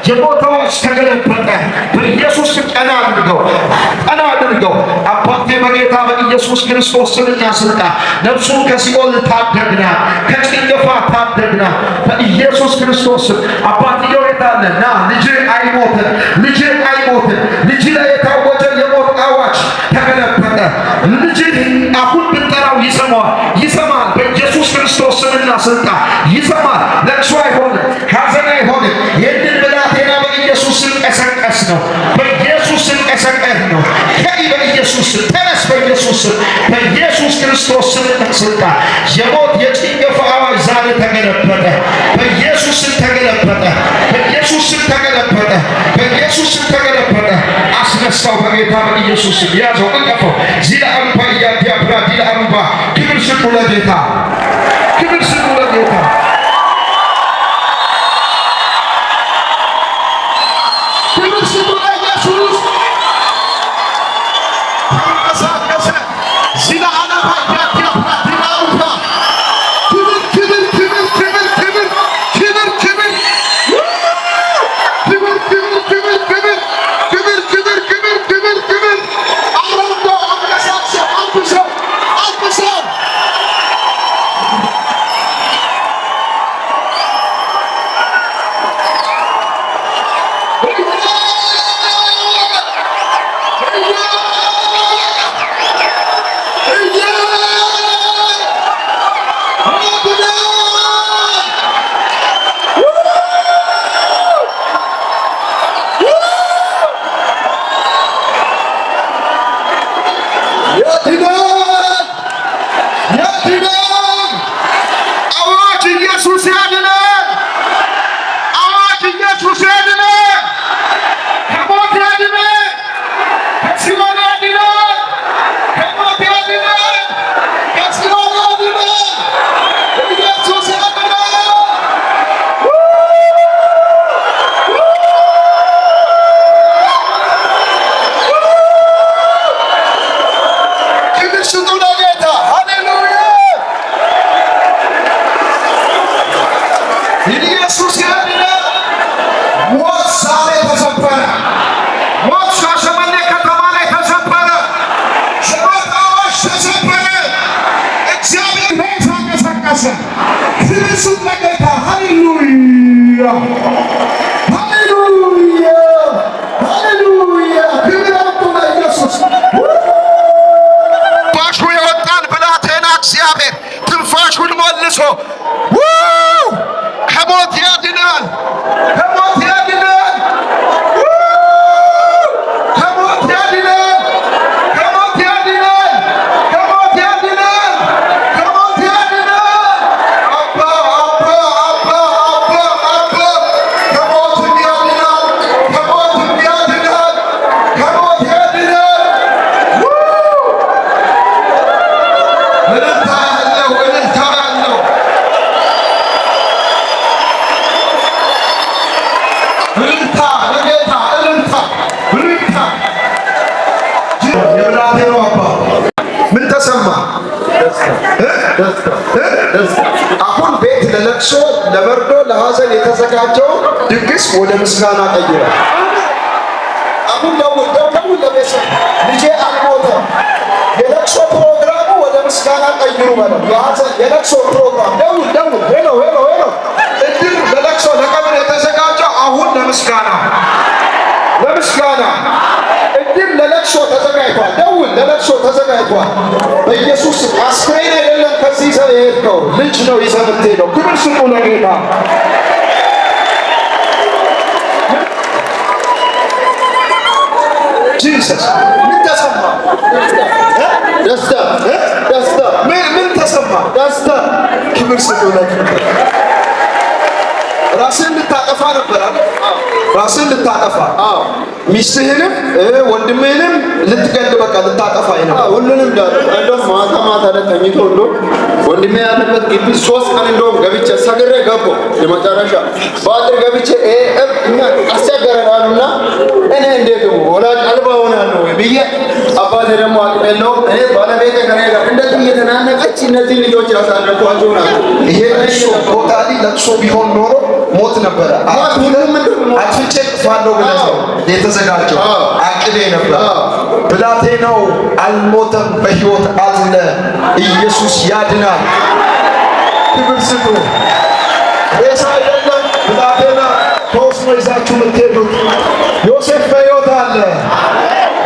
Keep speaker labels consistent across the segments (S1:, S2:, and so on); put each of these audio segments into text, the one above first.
S1: የቦታዎች ተገለበጠ በኢየሱስ ቀና አድርገው አባቴ በጌታ በኢየሱስ ክርስቶስ ስምና ስልጣን ነፍሱን ከሲኦል ታደግና ከጭንገፋ ታደግና በኢየሱስ ክርስቶስ ስም አባትየው የታለና ልጅ አይሞትም ልጅ ላይ የታወጀ የሞት አዋጅ ተገለበጠ ልጅ አሁን ብትጠራው ይሰማል በኢየሱስ ክርስቶስ ስምና ስልጣን ይሰማል ለቅሶ አይሆንም ሐዘን አይሆንም ይህንን ብላቴና በኢየሱስ ስም ቀሰቀስ ነው በኢየሱስ ስም ቀሰቀስ ነው ከይ በኢየሱስ ስም ተነስ በኢየሱስ ስም በኢየሱስ ክርስቶስ ስምና ስልጣን የሞት የጭንገፋ አዋጅ ዛሬ ተገለበጠ በኢየሱስ ስም ተገለበጠ በኢየሱስ ስም ተገለበጠ በኢየሱስ ስም ተገለበጠ አስነሳው በጌታ በኢየሱስ ስም ያዘው እንቀፈው ዚላ አምባ ያዲያ ብራዲላ አምባ ክብር ስጡ ለጌታ ክብር ስጡ ለጌታ ክብር ስጡ ለኢየሱስ ተንቀሳቀሰ ዚላ አምባ ያዲያ ብራዲላ አምባ ትንፋሹን መልሶ ከሞት ያድናል ከሞት ያድናል ከሞት ያድናል ከሞት ያድናል ከሞት ያድናል ከሞት ያድናል አባ ከሞት ያድናል ከሞት ያድናል ከሞት ያድናል ምን ተሰማ? አሁን ቤት ለለቅሶ ለመርዶ ለሐዘን የተዘጋጀው ድግስ ወደ ምስጋና ቀይሯል። አሁን ደውል ለቤተሰብ ልጄ አልሞተም። የለቅሶ ፕሮግራሙ ወደ ምስጋና ቀይሩ ማለት የሐዘን የለቅሶ ፕሮግራም ደውል ሄሎ እድር ለለቅሶ ለቀብር የተዘጋጀው አሁን ለምስጋና እድር ለለቅሶ ተዘጋጅቷል። ደውል ለለቅሶ ተዘጋጅቷል። በኢየሱስ አስክሬን አይደለም ከዚህ ይዘህ የሄድከው ልጅ ነው ይዘህ የምትሄደው። ክብር ስጡ ለጌታ። ጂሰስ ምን ተሰማ? ደስታ ምን ተሰማ? ደስታ። ክብር ስጡ ለጌታ። ራስን ልታጠፋ ነበር አይደል? ራስን ልታጠፋ ሚስትህንም ወንድምህንም ልትገል በቃ ልታጠፋ ነበር። ሁሉንም እንደውም ማታ ላይ ተኝቶ እንደውም ወንድሜ ያለበት ግቢ 3 ቀን እንደውም ገብቼ ሰግሬ ገባሁ። የመጨረሻ ባጥር ገብቼ አስቸገረናልና እኔ እንዴት ወላጅ አልባ ሆናለሁ ብዬ አባቴ
S2: ደግሞ አቅም የለውም። እኔ ባለቤቴ ከኔ ጋር እንደዚህ እየተናነቀች እነዚህ ልጆች ያሳደግኳቸው ናቸው።
S1: ይሄ ቶታሊ ለቅሶ ቢሆን ኖሮ ሞት ነበረ። አትፍቼ ጥፋለሁ ብለህ ነው የተዘጋጀው። አቅዴ ነበር። ብላቴናው አልሞተም፣ በሕይወት አለ። ኢየሱስ ያድናል። ክብር ስጡ። ሬሳ አይደለም ብላቴና ተወስኖ ይዛችሁ የምትሄዱት። ዮሴፍ በሕይወት አለ።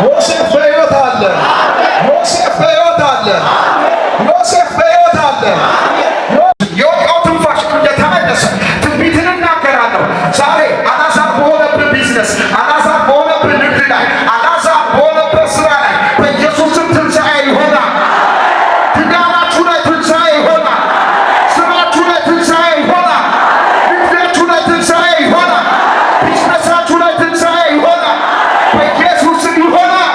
S1: ዮሴፍ በሕይወት አለ። ዮሴፍ በሕይወት አለ። ዮሴፍ በሕይወት አለ። የወጣው ትንፋሽ እንደተመለሰ ትንቢትን እናገራለሁ። ዛሬ አላዛር በሆነብህ ቢዝነስ፣ አላዛር በሆነብህ ንግድ ላይ፣ አላዛር በሆነብህ ስራ ላይ በኢየሱስም ትንሣኤ ይሆናል። ትዳራችሁ ላይ ትንሣኤ ይሆናል። ስራችሁ ላይ ትንሣኤ ይሆናል። ንግዳችሁ ላይ ትንሣኤ ይሆናል። ቢዝነሳችሁ ላይ ትንሣኤ ይሆናል። በኢየሱስም ይሆናል።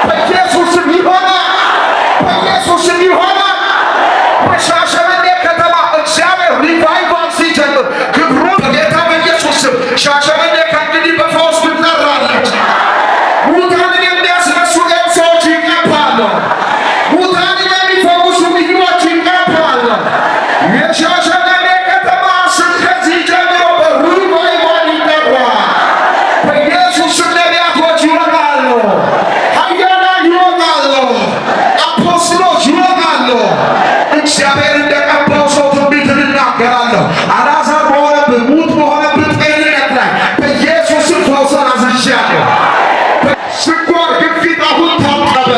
S1: በኢየሱስም ይሆናል። በኢየሱስም ይሆናል። በሻሸመኔ ከተማ እግዚአብሔር ሪቫይቫል ሲጀምር ክብሩ በጌታ በኢየሱስም ሻሸመኔ ከእንግዲህ በፈውስ ትጠራለች። ሙታንን የሚያስነሱ ኤልሳዎች ይቀባሉ። ሙታንን የሚፈውሱ ልጆች ይቀባሉ። የሻሸመኔ ከተማ ስም ከዚህ ጀምሮ በሪቫይቫል ይጠራል። በኢየሱስም ነቢያቶች ይወጣሉ። ኃያላን ይወጣሉ። አፖስትሎች ይወጣሉ። እግዚአብሔር እንደቀባው ሰው ትንቢትን እናገራለሁ። አልዓዛር በሆነብህ ሙት በሆነብህ ጤንነት ላይ በኢየሱስም ፈውስን አዝዣለሁ። ስኳር፣ ግፊት አሁን ታጠበ።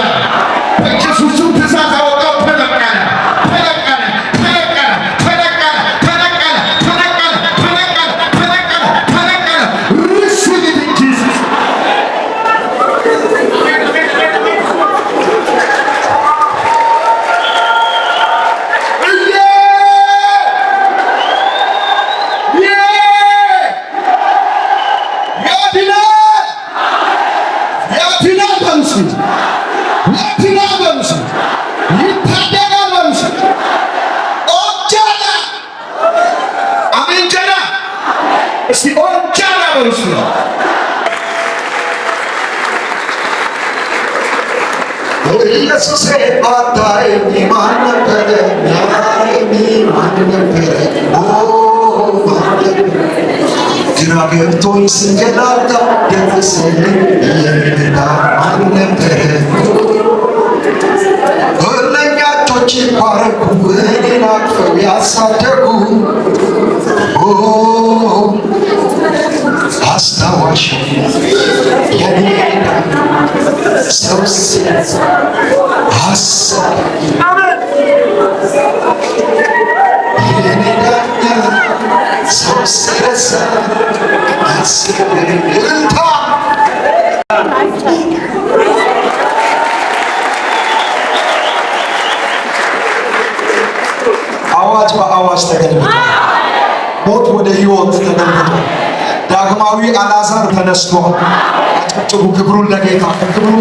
S1: በኢየሱስም ትእዛዝ አወጣው። ተነቀለ፣ ተነቀለ፣ ተነቀለ፣ ተነቀለ፣ ተነቀለ፣ ተነቀለ፣ ተነቀለ፣ ተነቀለ፣ ተነቀለ። Receive it in Jesus. እስቲ ኦንቻላ በሉስ ነው። ኢየሱስ አታየኝ ማን ነበረ? ያየኝ ማን ነበረ? ግራ ገብቶኝ ስንገላታ ደረሰልኝ የጌታ ማን ነበረ? እረኛቶች ባረኩ እኔን አቅፈው ያሳደጉ አስታዋሽ የኔ ሰው አሰብ የኔ ዳኛ ሰው ሲረሳ አስብልታ አዋጅ በአዋጅ ተገልብጧል። ሞት ወደ ሕይወት ተገልብጧል። ዳግማዊ አልዓዛር ተነስቷል። አጨብጭቡ ክብሩን ለጌታ። ክብሩ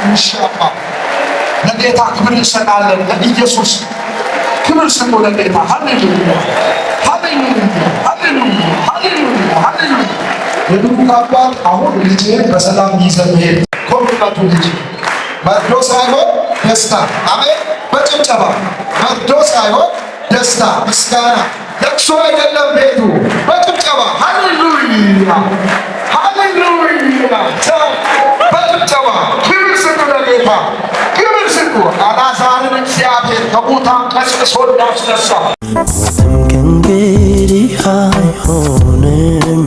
S1: ይሻባ ለጌታ ክብር እንሰጣለን። ለኢየሱስ ክብር ስጡ ለጌታ። ሃሌሉያ ሃሌሉያ ሃሌሉያ ሃሌሉያ ሃሌሉያ። የብሩክ አባት አሁን ልጅህን በሰላም ይዘህ መሄድ ኮምፕላቱ ልጅ መርዶ ሳይሆን ደስታ። አሜን። በጭብጨባ መርዶ ሳይሆን ደስታ፣ ምስጋና፣ ለቅሶ አይደለም ቤቱ። በጭብጨባ ሃሌሉያ ሃሌሉያ። በጭብጨባ ክብር ስጡ ለጌታ ክብር ስጡ። አልዓዛርን እግዚአብሔር ከሙታን ቀስቅሶ እንዳስነሳ
S3: ከእንግዲህ አይሆንም